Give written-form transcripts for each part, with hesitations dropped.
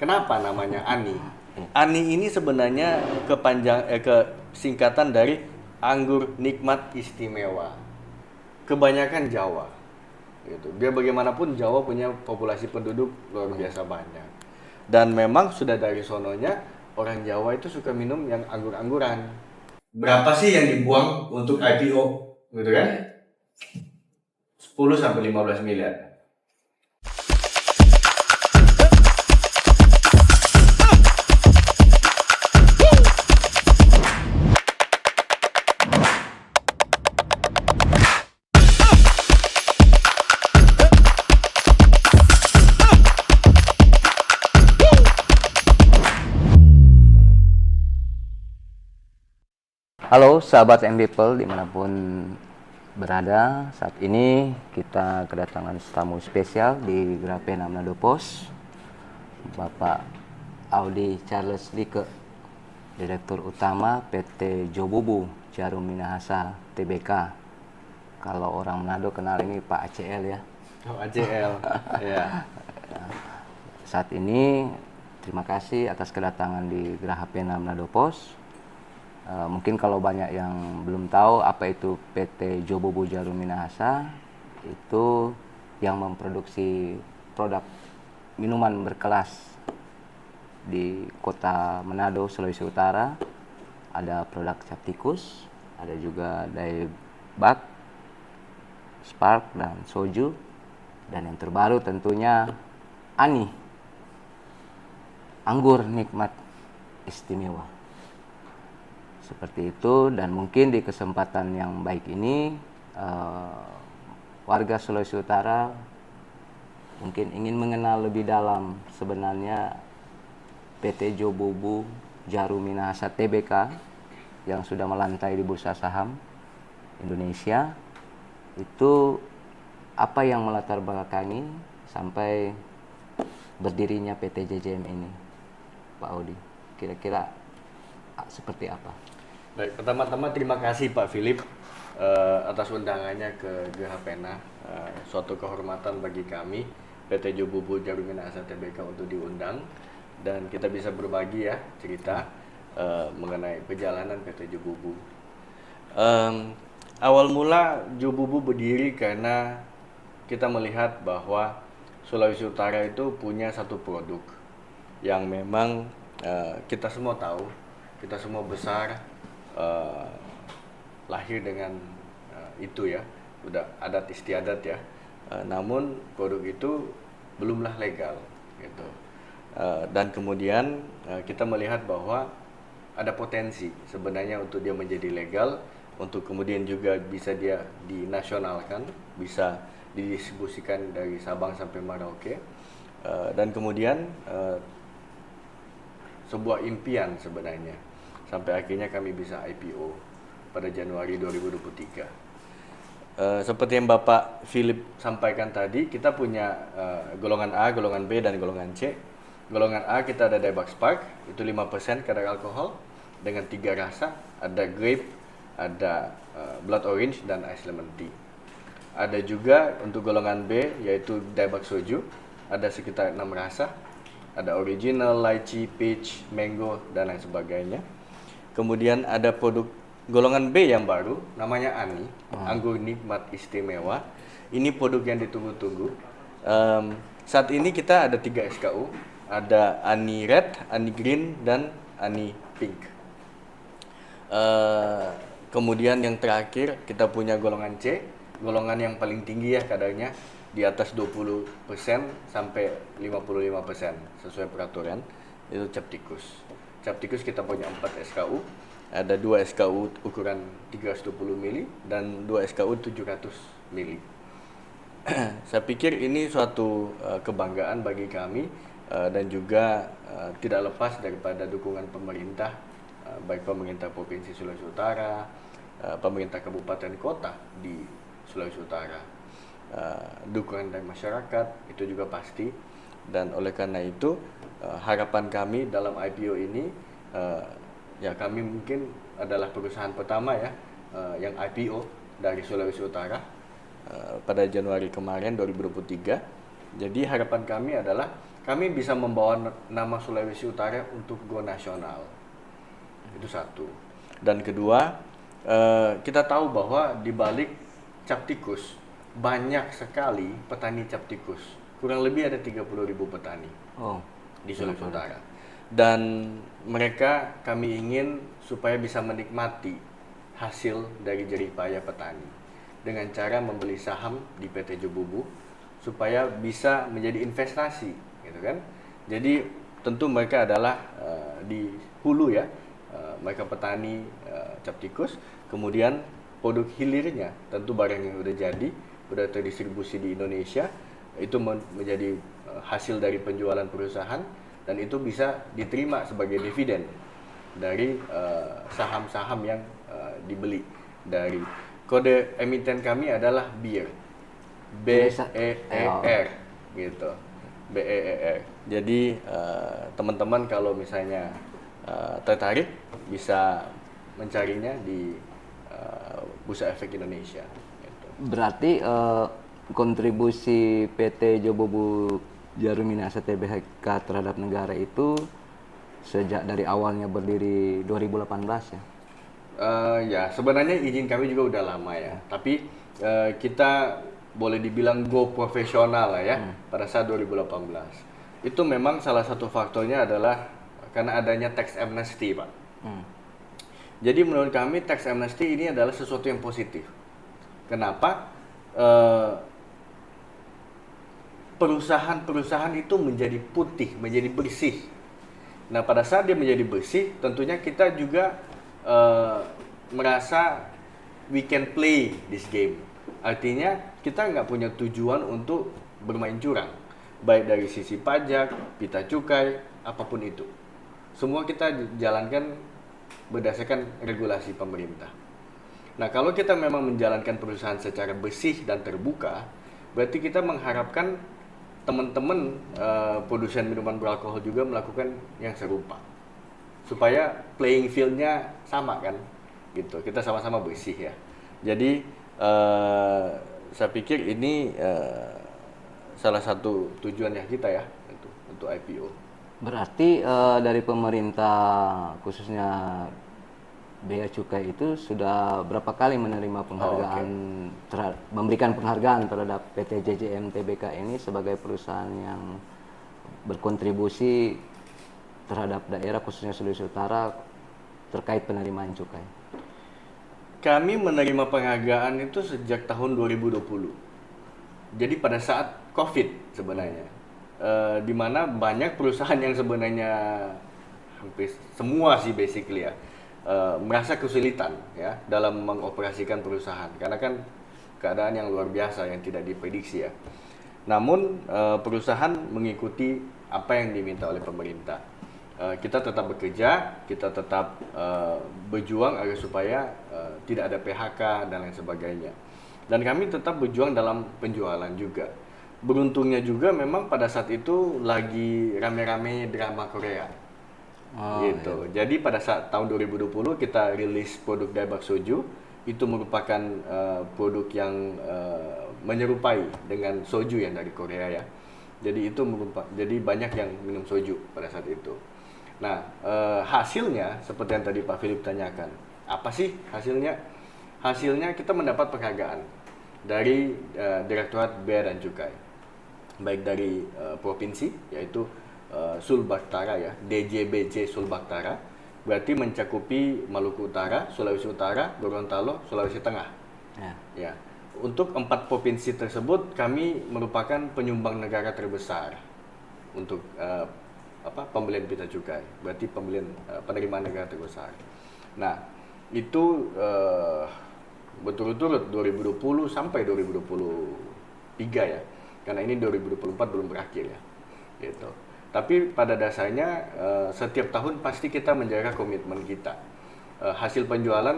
Kenapa namanya Ani? Ani ini sebenarnya singkatan dari anggur nikmat istimewa. Kebanyakan Jawa. Gitu. Biar bagaimanapun Jawa punya populasi penduduk luar biasa banyak. Dan memang sudah dari sononya orang Jawa itu suka minum yang anggur-angguran. Berapa sih yang dibuang untuk IPO? Gitu kan? 10 sampai 15 miliar. Halo sahabat M People dimanapun berada, saat ini kita kedatangan tamu spesial di Grapena Manado Pos, Bapak Audi Charles Like, Direktur Utama PT Jobubu Jarum Minahasa Tbk. Kalau orang Manado kenal ini Pak ACL ya. Oh, ACL. Ya. Saat ini terima kasih atas kedatangan di Grapena Manado Pos. Mungkin kalau banyak yang belum tahu apa itu PT Jobubu Jarum Minahasa, itu yang memproduksi produk minuman berkelas di kota Manado, Sulawesi Utara. Ada produk Capticus, ada juga Daebak, Spark, dan Soju. Dan yang terbaru tentunya Ani, anggur nikmat istimewa. Seperti itu, dan mungkin di kesempatan yang baik ini warga Sulawesi Utara mungkin ingin mengenal lebih dalam sebenarnya PT Jobubu Jarum Minahasa Tbk yang sudah melantai di bursa saham Indonesia. Itu apa yang melatar belakangi sampai berdirinya PT JJM ini, Pak Audi? Kira-kira seperti apa? Baik, pertama-tama terima kasih Pak Philip atas undangannya ke Grapena. Suatu kehormatan bagi kami PT Jobubu Jarum Minahasa Tbk untuk diundang dan kita bisa berbagi ya cerita mengenai perjalanan PT Jobubu. Awal mula Jobubu berdiri karena kita melihat bahwa Sulawesi Utara itu punya satu produk yang memang kita semua tahu, kita semua besar lahir dengan itu ya, udah adat istiadat ya. Namun produk itu belumlah legal gitu. Dan kemudian kita melihat bahwa ada potensi sebenarnya untuk dia menjadi legal, untuk kemudian juga bisa dia dinasionalkan, bisa didistribusikan dari Sabang sampai Merauke. Dan kemudian sebuah impian sebenarnya sampai akhirnya kami bisa IPO pada Januari 2023. Seperti yang Bapak Philip sampaikan tadi, kita punya golongan A, golongan B, dan golongan C. Golongan A kita ada Daebak Spark, itu 5% kadar alkohol dengan 3 rasa, ada grape, ada blood orange, dan ice lemon tea. Ada juga untuk golongan B yaitu Daebak Soju, ada sekitar 6 rasa, ada original, lychee, peach, mango, dan lain sebagainya. Kemudian ada produk golongan B yang baru, namanya Ani, anggur nikmat istimewa. Ini produk yang ditunggu-tunggu. Saat ini kita ada 3 SKU, ada Ani Red, Ani Green, dan Ani Pink. Kemudian yang terakhir kita punya golongan C, golongan yang paling tinggi ya kadarnya, di atas 20% sampai 55% sesuai peraturan, itu Capticus. Capticus kita punya 4 SKU, ada 2 SKU ukuran 320 mili dan 2 SKU 700 mili. Saya pikir ini suatu kebanggaan bagi kami dan juga tidak lepas daripada dukungan pemerintah, baik pemerintah Provinsi Sulawesi Utara, pemerintah kabupaten kota di Sulawesi Utara, dukungan dari masyarakat itu juga pasti. Dan oleh karena itu harapan kami dalam IPO ini, ya kami mungkin adalah perusahaan pertama ya yang IPO dari Sulawesi Utara pada Januari kemarin 2023. Jadi harapan kami adalah kami bisa membawa nama Sulawesi Utara untuk go nasional. Itu satu. Dan kedua, kita tahu bahwa di balik cap tikus banyak sekali petani cap tikus. Kurang lebih ada 30.000 petani di Sulawesi Utara. Dan mereka kami ingin supaya bisa menikmati hasil dari jerih payah petani dengan cara membeli saham di PT Jobobu supaya bisa menjadi investasi, gitu kan? Jadi tentu mereka adalah di hulu ya, mereka petani cap tikus, kemudian produk hilirnya tentu barang yang udah jadi, udah terdistribusi di Indonesia, itu menjadi hasil dari penjualan perusahaan dan itu bisa diterima sebagai dividen dari saham-saham yang dibeli. Dari kode emiten kami adalah BEER, BEER gitu, BEER. Jadi teman-teman kalau misalnya tertarik bisa mencarinya di Bursa Efek Indonesia gitu. Berarti kontribusi PT Jobobu Jarum Minahasa Tbk terhadap negara itu sejak dari awalnya berdiri 2018 ya? Ya sebenarnya izin kami juga udah lama ya, tapi kita boleh dibilang go profesional lah ya pada saat 2018. Itu memang salah satu faktornya adalah karena adanya tax amnesty, Pak. Jadi menurut kami tax amnesty ini adalah sesuatu yang positif. Kenapa? Perusahaan-perusahaan itu menjadi putih, menjadi bersih. Nah pada saat dia menjadi bersih, tentunya kita juga merasa we can play this game. Artinya kita nggak punya tujuan untuk bermain curang, baik dari sisi pajak, pita cukai, apapun itu. Semua kita jalankan berdasarkan regulasi pemerintah. Nah kalau kita memang menjalankan perusahaan secara bersih dan terbuka, berarti kita mengharapkan teman-teman produsen minuman beralkohol juga melakukan yang serupa, supaya playing field-nya sama kan, gitu. Kita sama-sama bersih ya. Jadi saya pikir ini salah satu tujuannya kita ya untuk IPO. Berarti dari pemerintah khususnya Bea Cukai itu sudah berapa kali menerima penghargaan, memberikan penghargaan terhadap PT JJM Tbk ini sebagai perusahaan yang berkontribusi terhadap daerah khususnya Sulawesi Utara terkait penerimaan cukai? Kami menerima penghargaan itu sejak tahun 2020. Jadi pada saat COVID sebenarnya, di mana banyak perusahaan yang sebenarnya hampir semua sih basically ya, merasa kesulitan ya dalam mengoperasikan perusahaan karena kan keadaan yang luar biasa yang tidak diprediksi ya. Namun perusahaan mengikuti apa yang diminta oleh pemerintah. Kita tetap bekerja, kita tetap berjuang agar supaya tidak ada PHK dan lain sebagainya. Dan kami tetap berjuang dalam penjualan juga. Beruntungnya juga memang pada saat itu lagi rame-rame drama Korea. Gitu. Iya. Jadi pada saat tahun 2020 kita rilis produk Daebak Soju, itu merupakan produk yang menyerupai dengan soju yang dari Korea ya. Jadi itu jadi banyak yang minum soju pada saat itu. Nah, hasilnya seperti yang tadi Pak Philip tanyakan, apa sih hasilnya? Hasilnya kita mendapat penghargaan dari Direktorat Bea dan Cukai, baik dari provinsi yaitu Sulbaktara ya, DJBC Sulbaktara, berarti mencakupi Maluku Utara, Sulawesi Utara, Gorontalo, Sulawesi Tengah. Ya. Untuk 4 provinsi tersebut kami merupakan penyumbang negara terbesar untuk pembelian pita cukai, berarti penerimaan negara terbesar. Nah, itu berturut-turut 2020 sampai 2023 ya, karena ini 2024 belum berakhir ya, gitu. Tapi pada dasarnya setiap tahun pasti kita menjaga komitmen kita. Hasil penjualan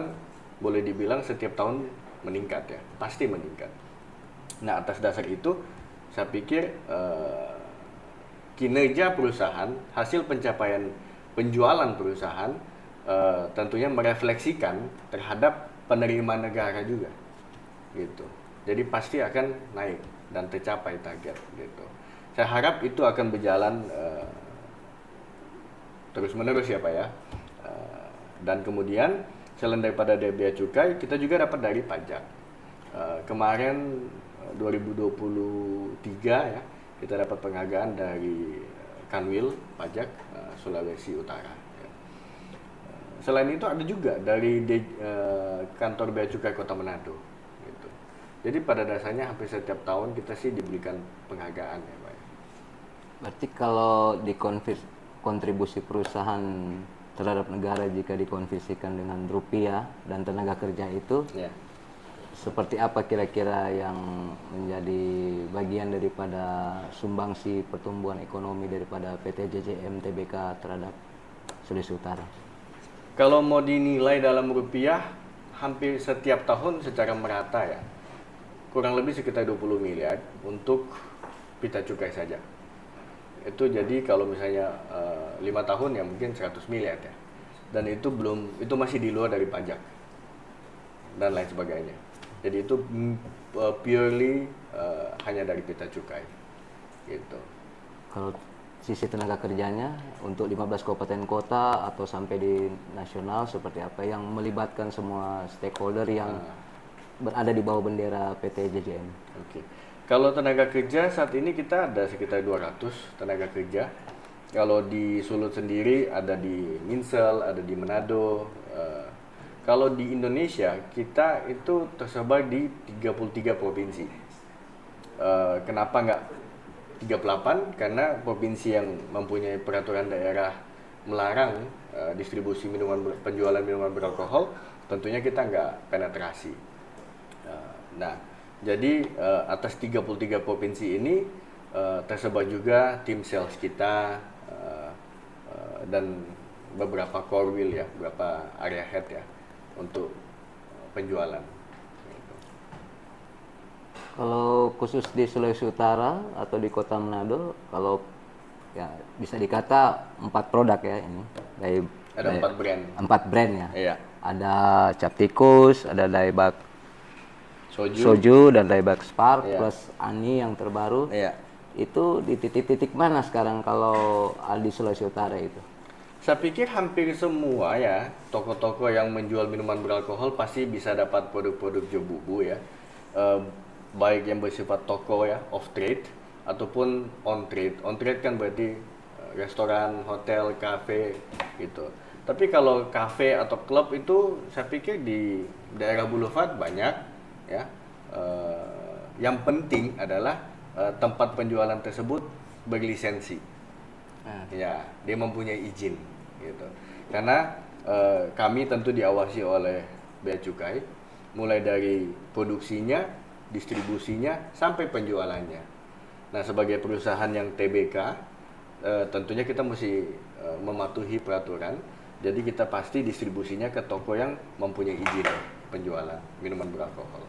boleh dibilang setiap tahun meningkat ya, pasti meningkat. Nah atas dasar itu saya pikir kinerja perusahaan, hasil pencapaian penjualan perusahaan tentunya merefleksikan terhadap penerimaan negara juga, gitu. Jadi pasti akan naik dan tercapai target gitu. Saya harap itu akan berjalan terus-menerus ya Pak ya. Dan kemudian selain daripada dari bea cukai, kita juga dapat dari pajak. Kemarin 2023 ya, kita dapat penghargaan dari Kanwil Pajak Sulawesi Utara. Ya. Selain itu ada juga dari kantor bea cukai Kota Manado. Gitu. Jadi pada dasarnya hampir setiap tahun kita sih diberikan penghargaan ya Pak. Berarti kalau kontribusi perusahaan terhadap negara jika dikonversikan dengan rupiah dan tenaga kerja itu, Ya. seperti apa kira-kira yang menjadi bagian daripada sumbangsi pertumbuhan ekonomi daripada PT JJM Tbk terhadap Sulawesi Utara? Kalau mau dinilai dalam rupiah, hampir setiap tahun secara merata ya, kurang lebih sekitar 20 miliar untuk pita cukai saja. Itu jadi kalau misalnya 5 tahun ya mungkin 100 miliar ya. Dan itu masih di luar dari pajak dan lain sebagainya. Jadi itu purely hanya dari pita cukai. Gitu. Kalau sisi tenaga kerjanya untuk 15 kabupaten kota atau sampai di nasional seperti apa yang melibatkan semua stakeholder yang berada di bawah bendera PT JJM? Oke. Kalau tenaga kerja saat ini kita ada sekitar 200 tenaga kerja. Kalau di Sulut sendiri ada di Minsel, ada di Manado. Kalau di Indonesia kita itu tersebar di 33 provinsi. Kenapa nggak 38? Karena provinsi yang mempunyai peraturan daerah melarang distribusi penjualan minuman beralkohol, tentunya kita nggak penetrasi. Jadi atas 33 provinsi ini tersebar juga tim sales kita dan beberapa core wheel ya, beberapa area head ya untuk penjualan. Kalau khusus di Sulawesi Utara atau di Kota Manado, kalau ya bisa dikata 4 produk ya ini. Ada 4 brand. 4 brand ya. Iya. Ada Cap Tikus, ada Daebak Soju dan Daebak Spark, Iya. plus Ani yang terbaru. Iya. Itu di titik-titik mana sekarang kalau di Sulawesi Utara itu? Saya pikir hampir semua ya toko-toko yang menjual minuman beralkohol pasti bisa dapat produk-produk Jobubu ya. Baik yang bersifat toko ya, off trade ataupun on trade. On trade kan berarti restoran, hotel, kafe gitu. Tapi kalau kafe atau klub itu saya pikir di daerah Boulevard banyak ya. Yang penting adalah tempat penjualan tersebut berlisensi. Ya, dia mempunyai izin gitu. Karena kami tentu diawasi oleh bea cukai mulai dari produksinya, distribusinya sampai penjualannya. Nah, sebagai perusahaan yang TBK tentunya kita mesti mematuhi peraturan. Jadi kita pasti distribusinya ke toko yang mempunyai izin penjualan minuman beralkohol.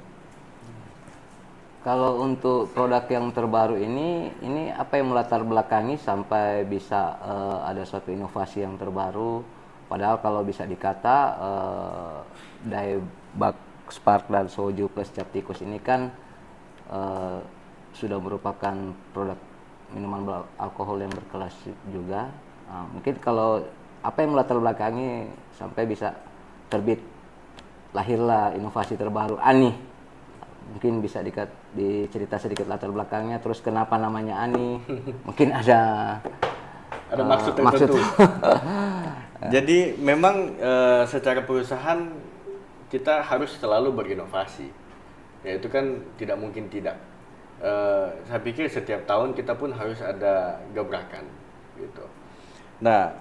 Kalau untuk produk yang terbaru ini apa yang melatar belakangi sampai bisa ada suatu inovasi yang terbaru? Padahal kalau bisa dikata Daebak Spark dan Soju plus Cap Tikus ini kan sudah merupakan produk minuman beralkohol yang berkelas juga. Mungkin kalau apa yang melatar belakangi sampai bisa terbit lahirlah inovasi terbaru Ani. Mungkin bisa dicerita sedikit latar belakangnya, terus kenapa namanya Ani? Mungkin ada maksud tertentu. Jadi memang secara perusahaan kita harus selalu berinovasi. Ya itu kan tidak mungkin tidak. Saya pikir setiap tahun kita pun harus ada gebrakan gitu. Nah,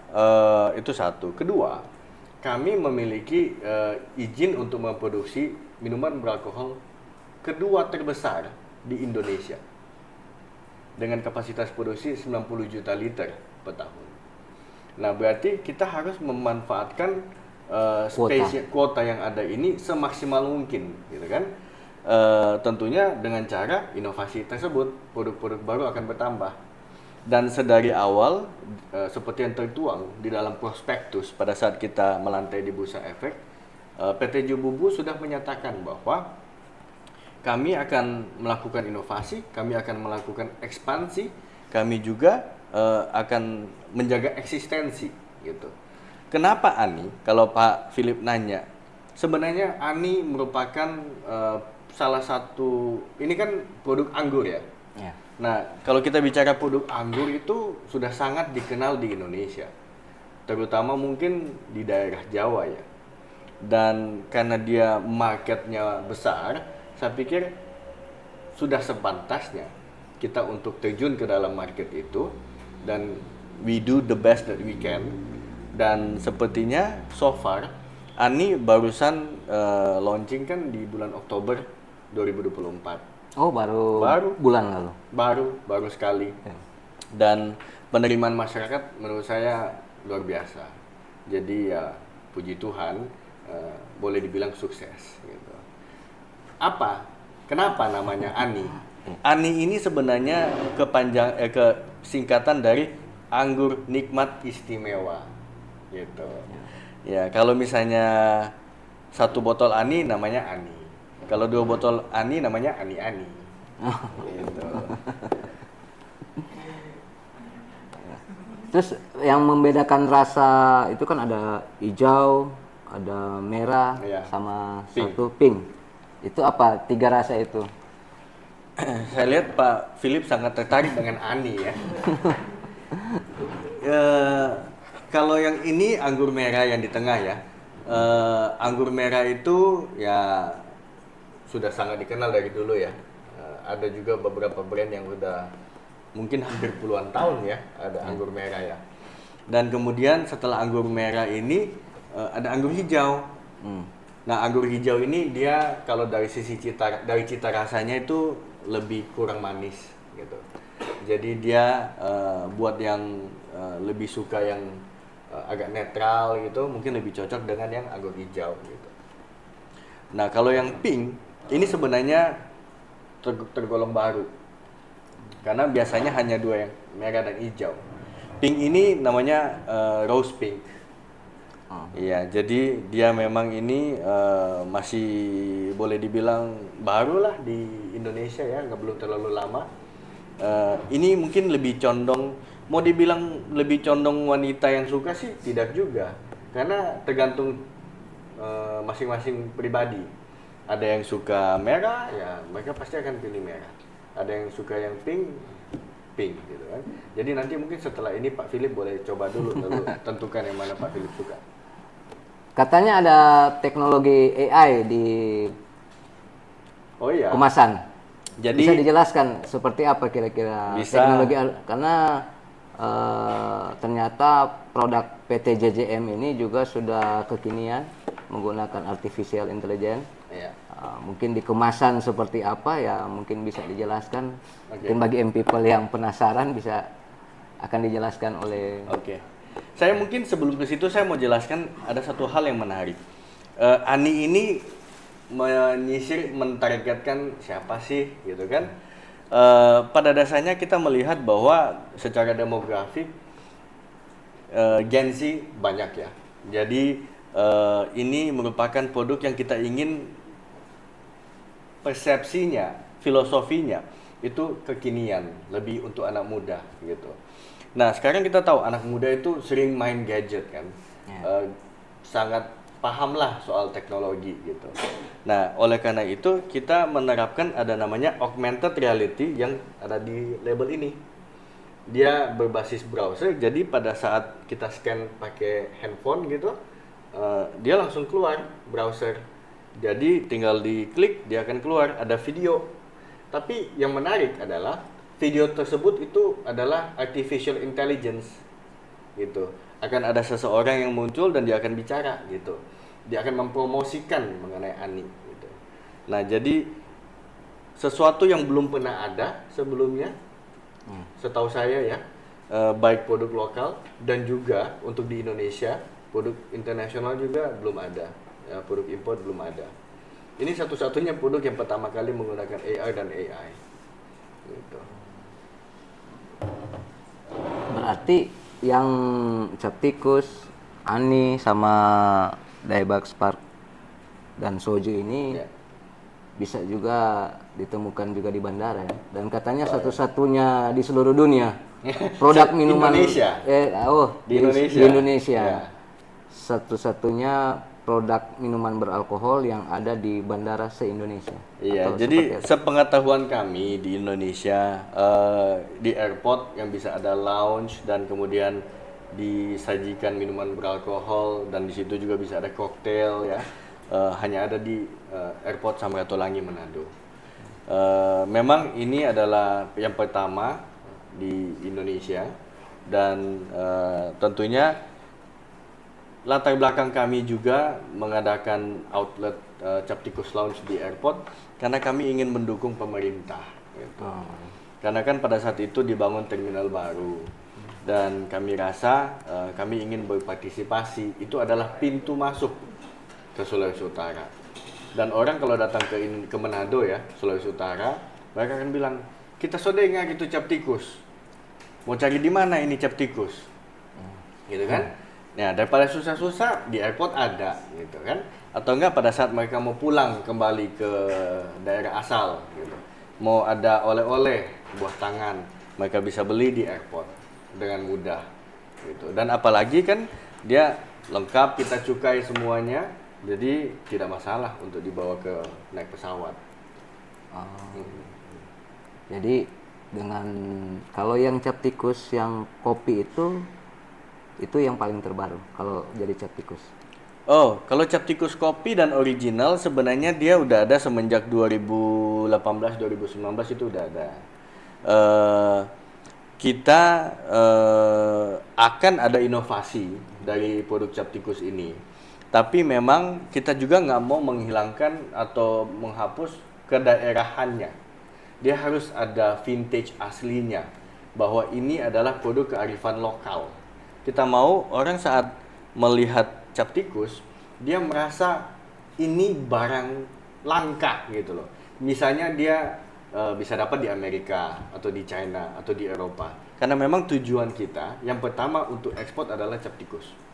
itu satu. Kedua, kami memiliki izin untuk memproduksi minuman beralkohol kedua terbesar di Indonesia dengan kapasitas produksi 90 juta liter per tahun. Nah, berarti kita harus memanfaatkan kuota yang ada ini semaksimal mungkin, gitu kan? Tentunya dengan cara inovasi tersebut, produk-produk baru akan bertambah. Dan sedari awal, seperti yang tertuang di dalam prospektus pada saat kita melantai di Bursa Efek, PT Jobubu sudah menyatakan bahwa kami akan melakukan inovasi, kami akan melakukan ekspansi, kami juga akan menjaga eksistensi gitu. Kenapa Ani? Kalau Pak Philip nanya, sebenarnya Ani merupakan salah satu, ini kan produk anggur ya. Ya. Nah, kalau kita bicara produk anggur itu sudah sangat dikenal di Indonesia, terutama mungkin di daerah Jawa ya. Dan karena dia marketnya besar, saya pikir sudah sepantasnya kita untuk terjun ke dalam market itu, dan we do the best that we can. Dan sepertinya so far Ani barusan launching kan di bulan Oktober 2024. Oh, baru Baru. bulan lalu. Baru sekali. Dan penerimaan masyarakat menurut saya luar biasa. Jadi ya puji Tuhan, boleh dibilang sukses gitu. Kenapa namanya Ani? Ani ini sebenarnya singkatan dari anggur nikmat istimewa gitu. Ya, kalau misalnya satu botol Ani namanya Ani. Kalau 2 botol Ani namanya Ani-Ani. Gitu. Terus yang membedakan rasa itu kan ada hijau, ada merah, Iya. sama Pink. satu pink. Itu apa 3 rasa itu? Saya lihat Pak Philip sangat tertarik dengan Ani ya. Kalau yang ini anggur merah yang di tengah ya. Anggur merah itu ya sudah sangat dikenal dari dulu ya. Ada juga beberapa brand yang udah mungkin hampir puluhan tahun ya ada anggur merah ya. Dan kemudian setelah anggur merah ini ada anggur hijau. Nah, anggur hijau ini dia kalau dari sisi cita rasanya itu lebih kurang manis gitu. Jadi dia buat yang lebih suka yang agak netral gitu, mungkin lebih cocok dengan yang anggur hijau gitu. Nah, kalau yang pink ini sebenarnya tergolong baru. Karena biasanya hanya 2 yang merah dan hijau. Pink ini namanya rose pink. Iya, jadi dia memang ini masih boleh dibilang baru lah di Indonesia ya, belum terlalu lama. Ini mungkin lebih condong, mau dibilang lebih condong wanita yang suka sih tidak juga, karena tergantung masing-masing pribadi. Ada yang suka merah, ya mereka pasti akan pilih merah. Ada yang suka yang pink gitu kan. Jadi nanti mungkin setelah ini Pak Philip boleh coba dulu lalu tentukan yang mana Pak Philip suka. Katanya ada teknologi AI di Oh iya. kemasan. Jadi Bisa dijelaskan seperti apa kira-kira Bisa. teknologi, karena ternyata produk PT JJM ini juga sudah kekinian menggunakan artificial intelligence. iya. Mungkin di kemasan seperti apa ya, mungkin bisa dijelaskan. Oke. Mungkin bagi people yang penasaran bisa akan dijelaskan oleh. Oke. Saya mungkin sebelum ke situ saya mau jelaskan ada satu hal yang menarik. Ani ini mentargetkan siapa sih gitu kan? Pada dasarnya kita melihat bahwa secara demografik Gen Z banyak ya. Jadi ini merupakan produk yang kita ingin persepsinya, filosofinya itu kekinian, lebih untuk anak muda gitu. Nah, sekarang kita tahu anak muda itu sering main gadget kan. Sangat paham lah soal teknologi gitu. Nah, oleh karena itu kita menerapkan ada namanya augmented reality yang ada di label ini. Dia berbasis browser, jadi pada saat kita scan pakai handphone gitu, dia langsung keluar browser. Jadi tinggal diklik, dia akan keluar, ada video. Tapi yang menarik adalah video tersebut itu adalah artificial intelligence gitu. Akan ada seseorang yang muncul dan dia akan bicara gitu. Dia akan mempromosikan mengenai Ani gitu. Nah, jadi sesuatu yang belum pernah ada sebelumnya, setahu saya ya, baik produk lokal dan juga untuk di Indonesia, produk internasional juga belum ada, ya, produk impor belum ada. Ini satu-satunya produk yang pertama kali menggunakan AR dan AI gitu. Berarti yang Cap Tikus, Ani sama Daebak Spark dan Soju ini Ya. bisa juga ditemukan juga di bandara ya. Dan katanya satu-satunya di seluruh dunia produk minuman Indonesia. Di Indonesia. Di Indonesia. Ya. Satu-satunya produk minuman beralkohol yang ada di bandara se-Indonesia. Iya, Atau jadi seperti apa? sepengetahuan kami di Indonesia, di airport yang bisa ada lounge dan kemudian disajikan minuman beralkohol dan di situ juga bisa ada koktail ya, hanya ada di airport Samratulangi Manado. Memang ini adalah yang pertama di Indonesia dan tentunya latar belakang kami juga mengadakan outlet Capticus Lounge di airport karena kami ingin mendukung pemerintah. Gitu. Karena kan pada saat itu dibangun terminal baru dan kami rasa kami ingin berpartisipasi. Itu adalah pintu masuk ke Sulawesi Utara. Dan orang kalau datang ke Manado ya, Sulawesi Utara, mereka akan bilang, kita sodenga gitu Capticus. Mau cari di mana ini Capticus? Gitu kan? Nah, daripada susah-susah di airport ada gitu kan. Atau enggak pada saat mereka mau pulang kembali ke daerah asal gitu. Mau ada oleh-oleh buah tangan, mereka bisa beli di airport dengan mudah gitu. Dan apalagi kan dia lengkap, kita cukai semuanya. Jadi tidak masalah untuk dibawa ke naik pesawat. Jadi dengan kalau yang Capticus yang kopi itu yang paling terbaru kalau jadi Capticus. Oh, kalau Capticus kopi dan original sebenarnya dia udah ada semenjak 2018-2019 itu udah ada. Kita akan ada inovasi dari produk Capticus ini. Tapi memang kita juga nggak mau menghilangkan atau menghapus kedaerahannya. Dia harus ada vintage aslinya, bahwa ini adalah produk kearifan lokal. Kita mau orang saat melihat Capticus, dia merasa ini barang langka gitu loh. Misalnya dia bisa dapat di Amerika atau di China atau di Eropa. Karena memang tujuan kita yang pertama untuk ekspor adalah Capticus.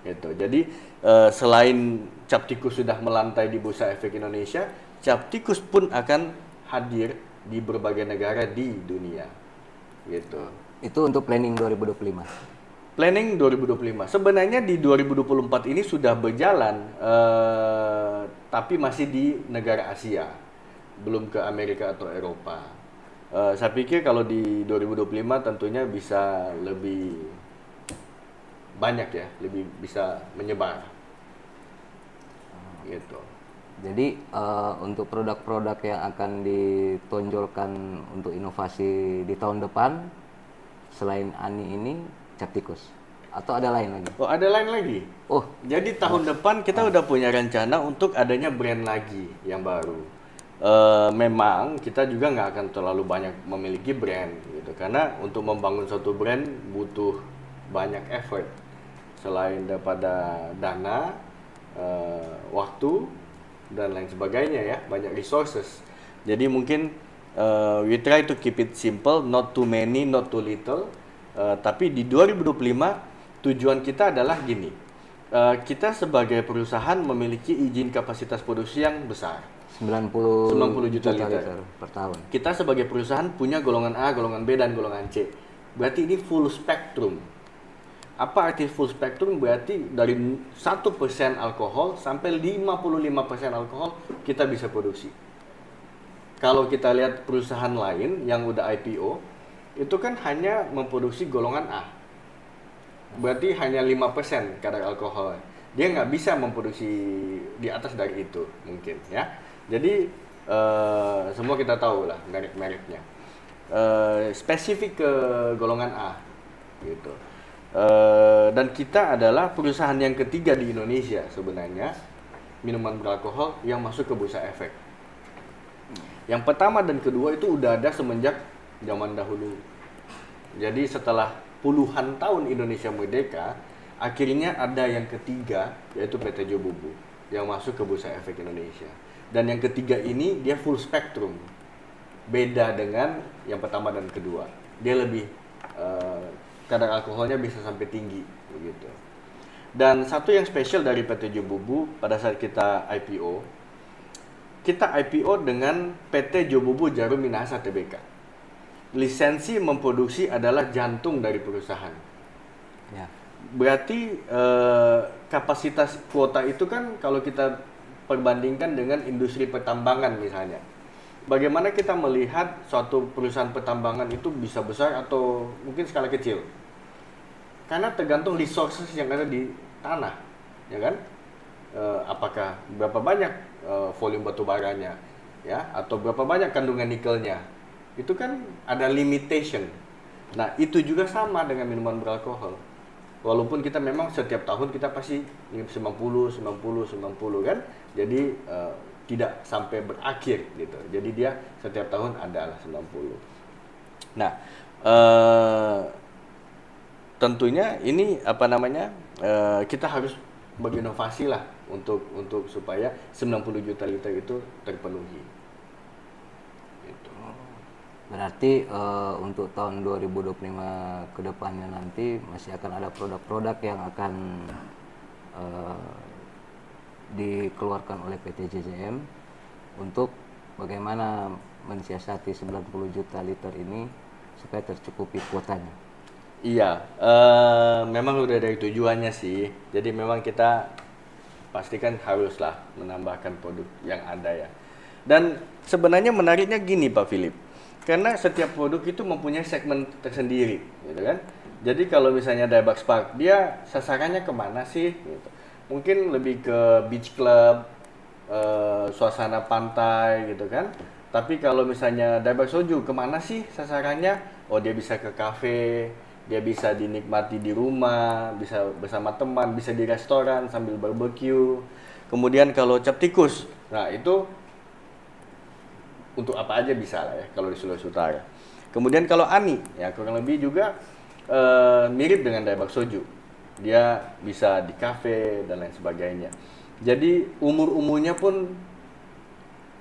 Gitu. Jadi selain Capticus sudah melantai di Bursa Efek Indonesia, Capticus pun akan hadir di berbagai negara di dunia. Gitu. Itu untuk planning 2025. Planning 2025. Sebenarnya di 2024 ini sudah berjalan, tapi masih di negara Asia, belum ke Amerika atau Eropa. Saya pikir kalau di 2025 tentunya bisa lebih banyak ya, lebih bisa menyebar. Gitu. Jadi untuk produk-produk yang akan ditonjolkan untuk inovasi di tahun depan selain Ani ini Capticus atau ada lain lagi? Oh, ada lain lagi. Oh, Jadi tahun depan kita udah punya rencana untuk adanya brand lagi yang baru. Memang kita juga nggak akan terlalu banyak memiliki brand gitu, karena untuk membangun suatu brand butuh banyak effort selain daripada dana, waktu dan lain sebagainya ya, banyak resources. Jadi mungkin we try to keep it simple, not too many, not too little. Tapi di 2025 tujuan kita adalah gini. Kita sebagai perusahaan memiliki izin kapasitas produksi yang besar. 90 juta liter per tahun. Kita sebagai perusahaan punya golongan A, golongan B, dan golongan C. Berarti ini full spectrum. Apa arti full spectrum? Berarti dari 1% alkohol sampai 55% alkohol kita bisa produksi. Kalau kita lihat perusahaan lain yang udah IPO, itu kan hanya memproduksi golongan A. Berarti hanya 5% kadar alkohol. Dia nggak bisa memproduksi di atas dari itu mungkin ya. Jadi semua kita tahu lah merek-mereknya. Spesifik ke golongan A gitu. Dan kita adalah perusahaan yang ketiga di Indonesia sebenarnya minuman beralkohol yang masuk ke Bursa Efek. Yang pertama dan kedua itu udah ada semenjak zaman dahulu. Jadi setelah puluhan tahun Indonesia merdeka, akhirnya ada yang ketiga yaitu PT Jobobu yang masuk ke Bursa Efek Indonesia. Dan yang ketiga ini dia full spectrum. Beda dengan yang pertama dan kedua. Dia lebih kadar alkoholnya bisa sampai tinggi begitu. Dan satu yang spesial dari PT Jobobu pada saat kita IPO, kita IPO dengan PT Jobobo Jarum Minahasa Tbk. Lisensi memproduksi adalah jantung dari perusahaan. Ya. Berarti kapasitas kuota itu kan kalau kita perbandingkan dengan industri pertambangan misalnya. Bagaimana kita melihat suatu perusahaan pertambangan itu bisa besar atau mungkin skala kecil? Karena tergantung resources yang ada di tanah, ya kan? Apakah berapa banyak volume batu baranya, ya, atau berapa banyak kandungan nikelnya? Itu kan ada limitation. Nah, itu juga sama dengan minuman beralkohol. Walaupun kita memang setiap tahun kita pasti 90, 90, 90 kan. Jadi tidak sampai berakhir gitu. Jadi dia setiap tahun adalah 90. Nah, tentunya ini apa namanya? Kita harus berinovasi lah untuk supaya 90 juta liter itu terpenuhi. Gitu. Berarti untuk tahun 2025 ke depannya nanti masih akan ada produk-produk yang akan dikeluarkan oleh PT JJM untuk bagaimana mensiasati 90 juta liter ini supaya tercukupi kuotanya. Iya, memang udah dari tujuannya sih. Jadi memang kita pastikan haruslah menambahkan produk yang ada ya. Dan sebenarnya menariknya gini Pak Philip, karena setiap produk itu mempunyai segmen tersendiri, gitu kan. Jadi kalau misalnya Daebak Spark, dia sasarannya kemana sih? Gitu. Mungkin lebih ke beach club, suasana pantai gitu kan. Tapi kalau misalnya Daebak Soju kemana sih sasarannya? Oh dia bisa ke kafe, dia bisa dinikmati di rumah, bisa bersama teman, bisa di restoran sambil barbecue. Kemudian kalau cap tikus, nah itu untuk apa aja bisa lah ya kalau di Sulawesi Utara. Kemudian kalau Ani, ya kurang lebih juga mirip dengan Daebak Soju. Dia bisa di kafe dan lain sebagainya. Jadi umur-umurnya pun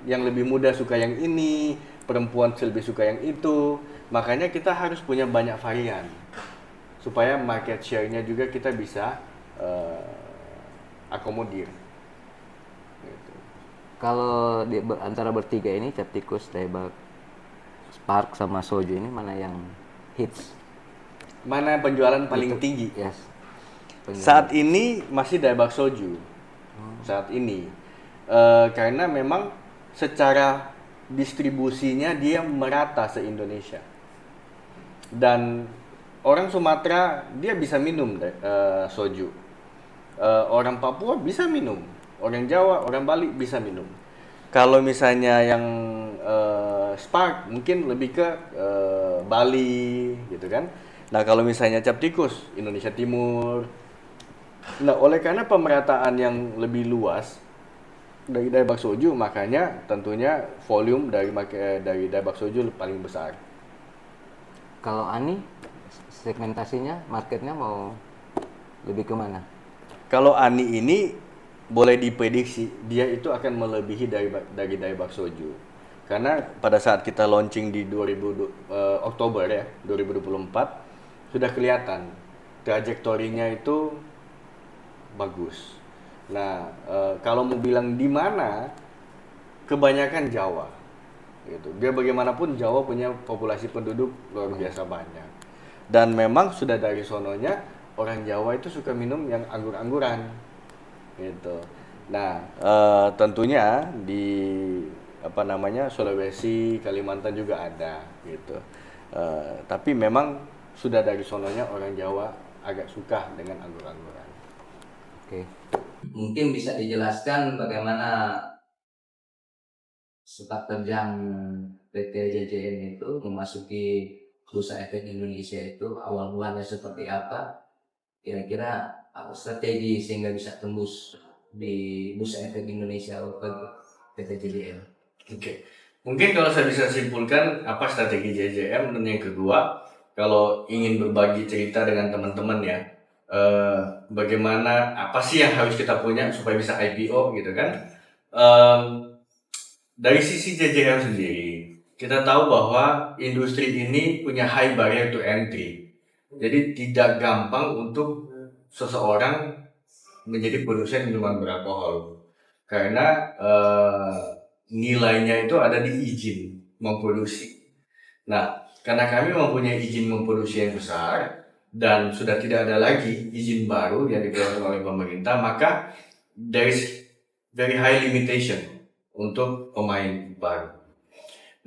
yang lebih muda suka yang ini, perempuan lebih suka yang itu. Makanya kita harus punya banyak varian supaya market share-nya juga kita bisa akomodir. Gitu. Kalau antara bertiga ini cap tikus, Daebak Spark sama Soju ini mana yang hits? Mana penjualan paling Itu- tinggi? Yes. Saat ini masih Daebak Soju. Saat ini. Karena memang secara distribusinya dia merata se-Indonesia. Dan orang Sumatera dia bisa minum soju. Orang Papua bisa minum. Orang Jawa, orang Bali bisa minum. Kalau misalnya yang Spark mungkin lebih ke Bali gitu kan. Nah kalau misalnya cap tikus Indonesia Timur. Nah oleh karena pemerataan yang lebih luas dari Daebak Soju makanya tentunya volume dari Daebak Soju paling besar. Kalau Ani segmentasinya, marketnya mau lebih kemana? Kalau Ani ini boleh diprediksi dia itu akan melebihi dari Daebak Soju. Karena pada saat kita launching di Oktober ya, 2024 sudah kelihatan trajektorinya itu bagus. Nah, kalau mau bilang di mana kebanyakan Jawa gitu. Biar bagaimanapun Jawa punya populasi penduduk luar biasa banyak. Dan memang sudah dari sononya orang Jawa itu suka minum yang anggur-angguran gitu. Nah, tentunya di apa namanya Sulawesi, Kalimantan juga ada gitu. Tapi memang sudah dari sononya orang Jawa agak suka dengan anggur-angguran. Oke. Mungkin bisa dijelaskan bagaimana sepak terjang PT JJM itu memasuki bursa efek Indonesia itu awal mulanya seperti apa? Kira-kira apa strategi sehingga bisa tembus di bursa efek Indonesia untuk PT JJM? Oke. Mungkin kalau saya bisa simpulkan apa strategi JJM dan yang kedua, kalau ingin berbagi cerita dengan teman-teman ya, bagaimana apa sih yang harus kita punya supaya bisa IPO gitu kan? Em, dari sisi JJM sendiri, kita tahu bahwa industri ini punya high barrier to entry. Jadi tidak gampang untuk seseorang menjadi produsen minuman beralkohol. Karena nilainya itu ada di izin memproduksi. Nah, karena kami mempunyai izin memproduksi yang besar dan sudah tidak ada lagi izin baru yang dikeluarkan oleh pemerintah, maka there is very high limitation untuk pemain baru.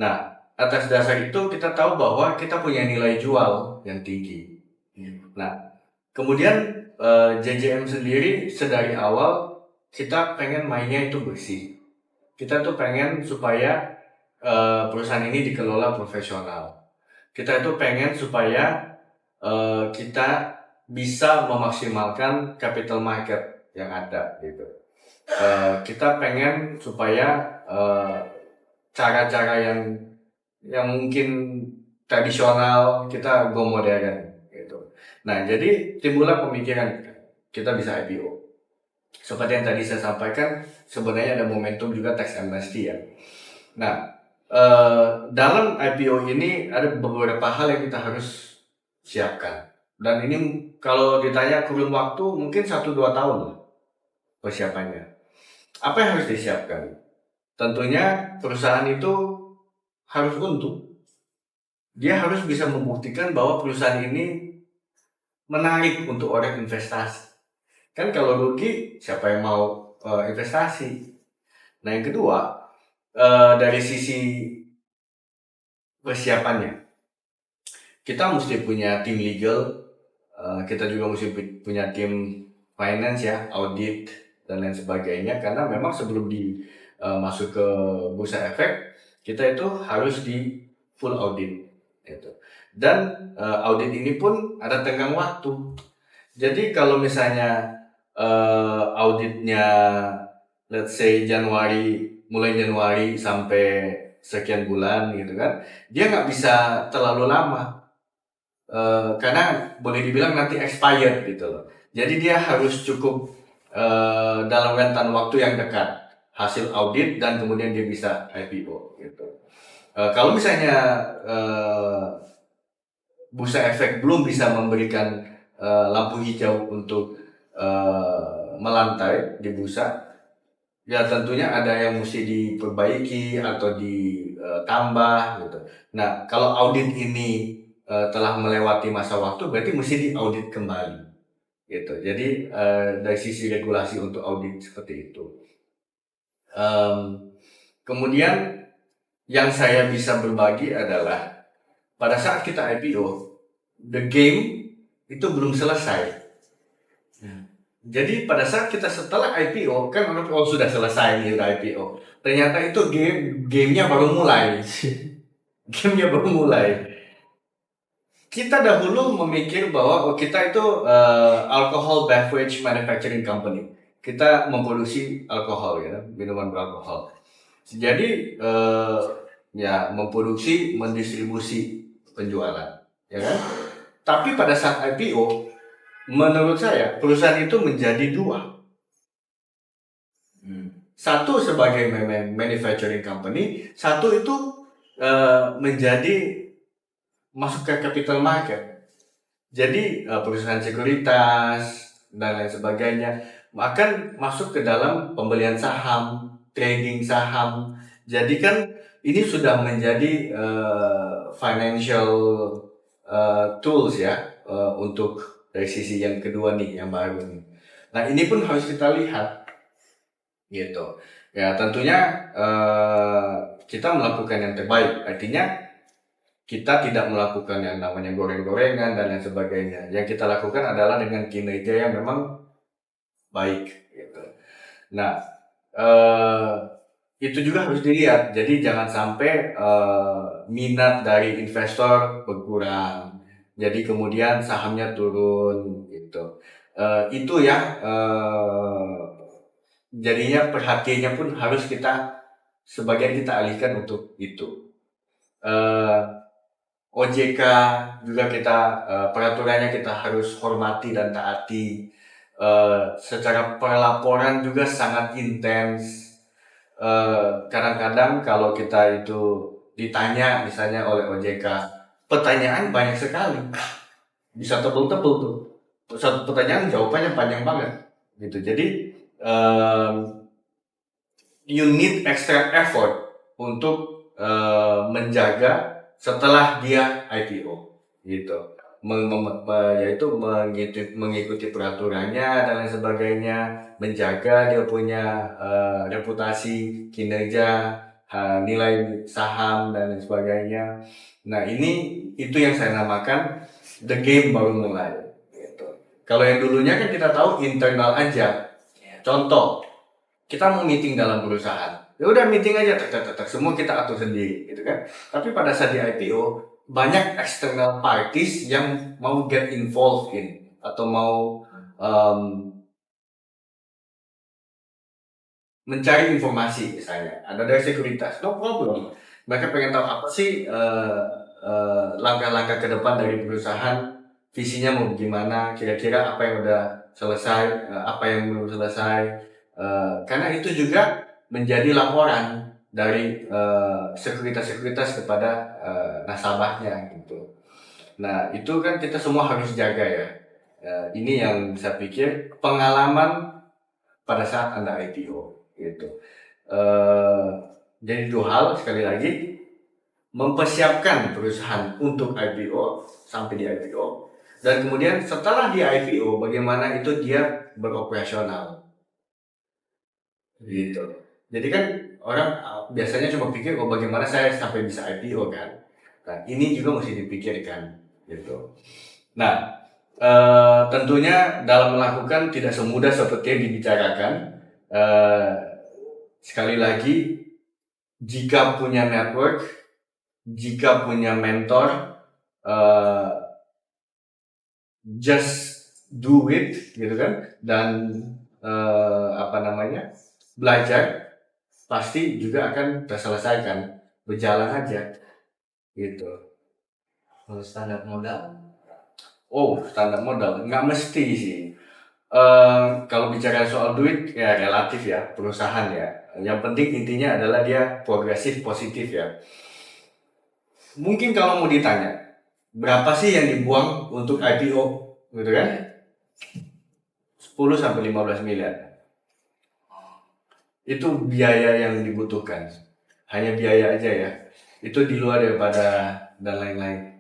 Nah, atas dasar itu kita tahu bahwa kita punya nilai jual yang tinggi. Nah, kemudian JJM sendiri sedari awal kita pengen mainnya itu bersih. Kita tuh pengen supaya perusahaan ini dikelola profesional. Kita itu pengen supaya kita bisa memaksimalkan capital market yang ada gitu. Kita pengen supaya cara-cara yang mungkin tradisional kita go modern gitu. Nah, jadi timbullah pemikiran kita bisa IPO. Seperti yang tadi saya sampaikan, sebenarnya ada momentum juga tax amnesty ya. Nah, dalam IPO ini ada beberapa hal yang kita harus siapkan. Dan ini kalau ditanya kurun waktu mungkin 1-2 tahun lah persiapannya. Apa yang harus disiapkan? Tentunya perusahaan itu harus untung. Dia harus bisa membuktikan bahwa perusahaan ini menarik untuk orang investasi. Kan kalau rugi, siapa yang mau investasi? Nah, yang kedua, dari sisi persiapannya, kita mesti punya tim legal, kita juga mesti punya tim finance ya, audit dan lain sebagainya. Karena memang sebelum masuk ke bursa efek, kita itu harus di full audit gitu. Dan audit ini pun ada tenggang waktu. Jadi kalau misalnya auditnya let's say mulai Januari sampai sekian bulan gitu kan, dia nggak bisa terlalu lama karena boleh dibilang nanti expired gitu loh. Jadi dia harus cukup dalam rentan waktu yang dekat hasil audit dan kemudian dia bisa IPO gitu. Kalau misalnya bursa efek belum bisa memberikan lampu hijau untuk melantai di bursa, ya tentunya ada yang mesti diperbaiki atau ditambah gitu. Nah, kalau audit ini telah melewati masa waktu, berarti mesti diaudit kembali gitu. Jadi dari sisi regulasi untuk audit seperti itu. Kemudian yang saya bisa berbagi adalah pada saat kita IPO, the game itu belum selesai. Jadi pada saat kita setelah IPO, kan orang sudah selesai nih udah IPO. Ternyata itu gamenya baru mulai. Gamenya baru mulai. Kita dahulu memikir bahwa kita itu alcohol beverage manufacturing company. Kita memproduksi alkohol ya, minuman beralkohol. Jadi ya memproduksi, mendistribusi, penjualan, ya kan? Tapi pada saat IPO, menurut saya perusahaan itu menjadi dua. Satu sebagai manufacturing company, satu itu menjadi masuk ke capital market. Jadi perusahaan sekuritas dan lain sebagainya akan masuk ke dalam pembelian saham, trading saham. Jadi kan ini sudah menjadi financial tools ya untuk dari sisi yang kedua nih, yang baru nih. Nah, ini pun harus kita lihat gitu. Ya, tentunya kita melakukan yang terbaik. Artinya kita tidak melakukan yang namanya goreng-gorengan dan lain sebagainya. Yang kita lakukan adalah dengan kinerja yang memang baik gitu. Nah, itu juga harus dilihat. Jadi jangan sampai minat dari investor berkurang. Jadi kemudian sahamnya turun gitu. Itu ya jadinya perhatiannya pun harus sebagian kita alihkan untuk itu. OJK juga kita peraturannya kita harus hormati dan taati. Secara pelaporan juga sangat intens. Kadang-kadang kalau kita itu ditanya misalnya oleh OJK, pertanyaan banyak sekali, bisa tebel-tebel tuh. Satu pertanyaan jawabannya panjang banget gitu. Jadi you need extra effort untuk menjaga setelah dia IPO gitu. Yaitu mengikuti peraturannya dan lain sebagainya, menjaga dia punya reputasi, kinerja, nilai saham dan lain sebagainya. Nah, itu yang saya namakan the game baru mulai gitu. Kalau yang dulunya kan kita tahu internal aja. Contoh, kita mau meeting dalam perusahaan, ya udah meeting aja, semua kita atur sendiri gitu kan. Tapi pada saat di IPO banyak external parties yang mau get involved in atau mau mencari informasi, misalnya ada dari sekuritas, no problem, mereka pengen tahu apa sih langkah-langkah ke depan dari perusahaan, visinya mau gimana, kira-kira apa yang udah selesai, apa yang belum selesai. Karena itu juga menjadi laporan dari sekuritas-sekuritas kepada nasabahnya gitu. Nah, itu kan kita semua harus jaga ya. Ini yang saya pikir pengalaman pada saat Anda IPO gitu. Jadi dua hal, sekali lagi, mempersiapkan perusahaan untuk IPO sampai di IPO, dan kemudian setelah di IPO bagaimana itu dia beroperasional gitu. Jadi kan orang biasanya cuma pikir bagaimana saya sampai bisa IPO kan. Nah, ini juga mesti dipikirkan gitu. Nah, tentunya dalam melakukan tidak semudah seperti yang dibicarakan. Sekali lagi, jika punya network, jika punya mentor, just do it gitu kan, dan belajar pasti juga akan terselesaikan, berjalan aja gitu. Kalau standar modal? Oh, standar modal nggak mesti sih. Kalau bicara soal duit ya relatif ya, perusahaan ya. Yang penting intinya adalah dia progresif, positif ya. Mungkin kalau mau ditanya, berapa sih yang dibuang untuk IPO gitu kan? 10 sampai 15 miliar. Itu biaya yang dibutuhkan. Hanya biaya aja ya. Itu di luar daripada dan lain-lain.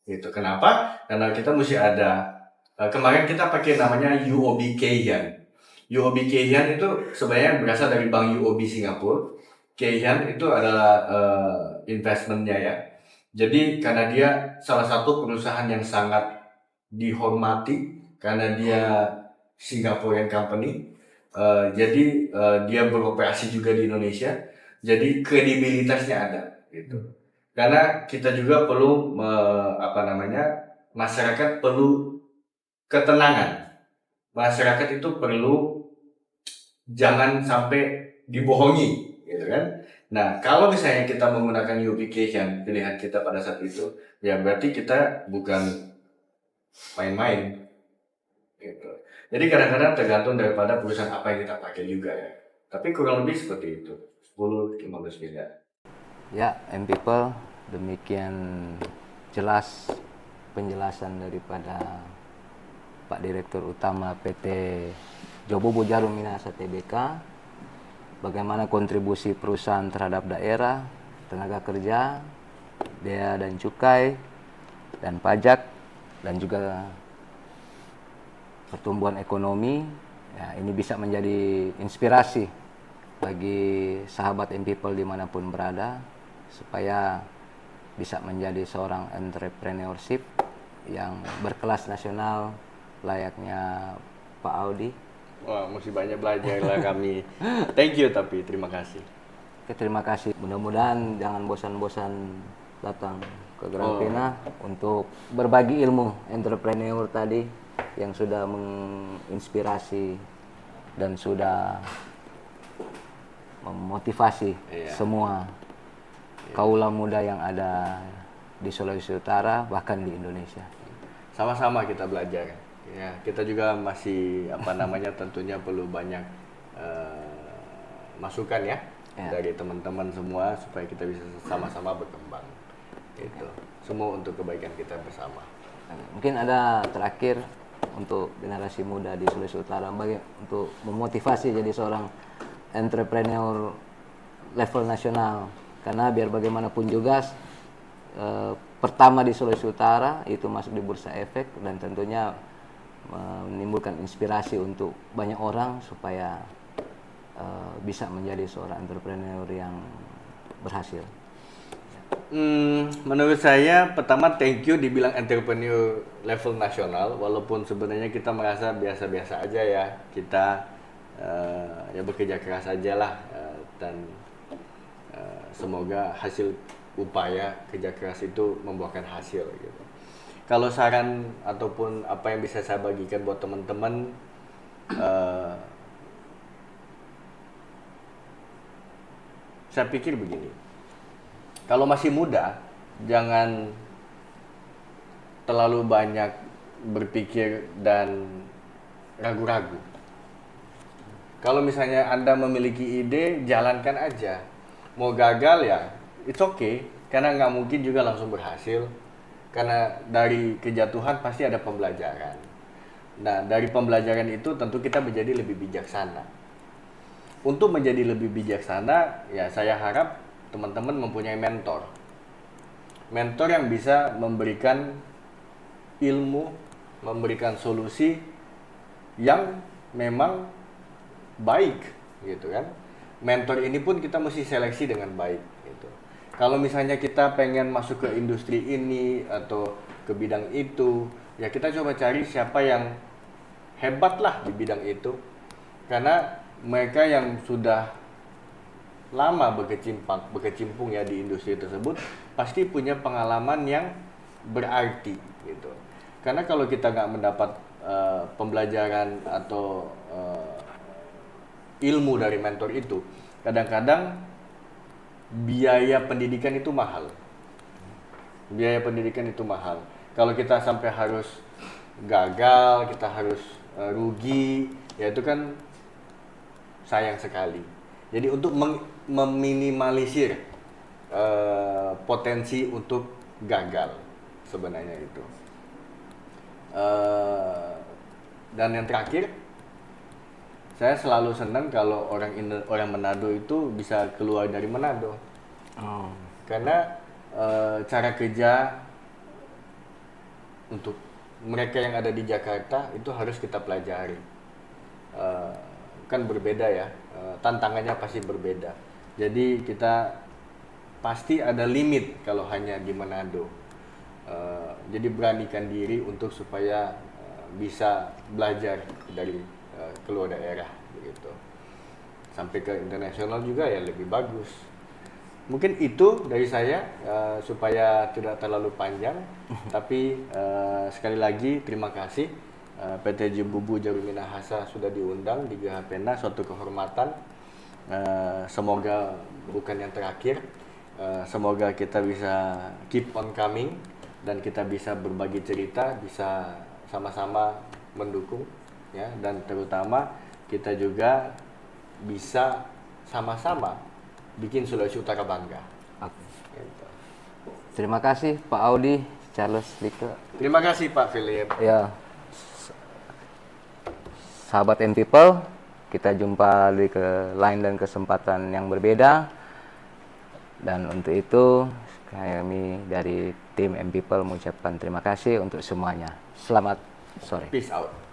Gitu. Kenapa? Karena kita mesti ada, kemarin kita pakai namanya UOB Kay Hian. UOB Kay Hian itu sebenarnya berasal dari Bank UOB Singapura. Kay Hian itu adalah investmentnya ya. Jadi karena dia salah satu perusahaan yang sangat dihormati karena dia Singaporean company, jadi dia beroperasi juga di Indonesia. Jadi kredibilitasnya ada gitu. Karena kita juga perlu masyarakat perlu ketenangan. Masyarakat itu perlu jangan sampai dibohongi gitu kan. Nah, kalau misalnya kita menggunakan UPcation pilihan kita pada saat itu, ya berarti kita bukan main-main gitu. Jadi kadang-kadang tergantung daripada perusahaan apa yang kita pakai juga ya. Tapi kurang lebih seperti itu, 10-15 miliar. Ya, M-People, demikian jelas penjelasan daripada Pak Direktur Utama PT Jobobo Djarum Minahasa Tbk, bagaimana kontribusi perusahaan terhadap daerah, tenaga kerja, bea dan cukai, dan pajak, dan juga pertumbuhan ekonomi. Ya, ini bisa menjadi inspirasi bagi sahabat M-People dimanapun berada, supaya bisa menjadi seorang entrepreneurship yang berkelas nasional layaknya Pak Audi. Wah, mesti banyak belajar lah kami. Thank you, tapi terima kasih. Oke, terima kasih. Mudah-mudahan jangan bosan-bosan datang ke Grahapena untuk berbagi ilmu entrepreneur tadi yang sudah menginspirasi dan sudah memotivasi semua kaula muda yang ada di Sulawesi Utara, bahkan di Indonesia. Sama-sama kita belajar. Ya, kita juga masih tentunya perlu banyak masukan ya dari teman-teman semua supaya kita bisa sama-sama berkembang. Itu semua untuk kebaikan kita bersama. Mungkin ada terakhir untuk generasi muda di Sulawesi Utara untuk memotivasi jadi seorang entrepreneur level nasional. Karena biar bagaimanapun juga pertama di Sulawesi Utara itu masuk di Bursa Efek, dan tentunya menimbulkan inspirasi untuk banyak orang supaya bisa menjadi seorang entrepreneur yang berhasil. Menurut saya pertama thank you dibilang entrepreneur level nasional, walaupun sebenarnya kita merasa biasa-biasa aja ya, kita ya bekerja keras aja lah, dan semoga hasil upaya kerja keras itu membuahkan hasil gitu. Kalau saran ataupun apa yang bisa saya bagikan buat teman-teman, saya pikir begini, kalau masih muda jangan terlalu banyak berpikir dan ragu-ragu. Kalau misalnya Anda memiliki ide, jalankan aja. Mau gagal ya, it's okay, karena nggak mungkin juga langsung berhasil. Karena dari kejatuhan pasti ada pembelajaran. Nah, dari pembelajaran itu tentu kita menjadi lebih bijaksana. Untuk menjadi lebih bijaksana, ya saya harap teman-teman mempunyai mentor. Mentor yang bisa memberikan ilmu, memberikan solusi yang memang baik, gitu kan. Mentor ini pun kita mesti seleksi dengan baik, gitu. Kalau misalnya kita pengen masuk ke industri ini atau ke bidang itu, ya kita coba cari siapa yang hebat lah di bidang itu. Karena mereka yang sudah lama berkecimpung ya di industri tersebut pasti punya pengalaman yang berarti, gitu. Karena kalau kita nggak mendapat pembelajaran atau ilmu dari mentor itu, kadang-kadang biaya pendidikan itu mahal. Biaya pendidikan itu mahal. Kalau kita sampai harus gagal, kita harus rugi, ya itu kan sayang sekali. Jadi untuk meminimalisir potensi untuk gagal sebenarnya itu. Dan yang terakhir, saya selalu senang kalau orang Manado itu bisa keluar dari Manado. Karena cara kerja untuk mereka yang ada di Jakarta itu harus kita pelajari. Kan berbeda ya, tantangannya pasti berbeda. Jadi kita pasti ada limit kalau hanya di Manado. Jadi beranikan diri untuk supaya bisa belajar dari keluar daerah begitu. Sampai ke internasional juga ya lebih bagus. Mungkin itu dari saya, supaya tidak terlalu panjang. Tapi sekali lagi terima kasih PT Jobobu Jarum Minahasa sudah diundang di Geraha Pena, suatu kehormatan. Semoga bukan yang terakhir. Semoga kita bisa keep on coming dan kita bisa berbagi cerita, bisa sama-sama mendukung ya, dan terutama kita juga bisa sama-sama bikin Sulawesi Utara bangga. Oke. Gitu. Terima kasih Pak Audi, Charles Like. Terima kasih Pak Philip. Ya, sahabat M People, kita jumpa di lain dan kesempatan yang berbeda. Dan untuk itu kami dari tim M People mengucapkan terima kasih untuk semuanya. Selamat sore. Peace out.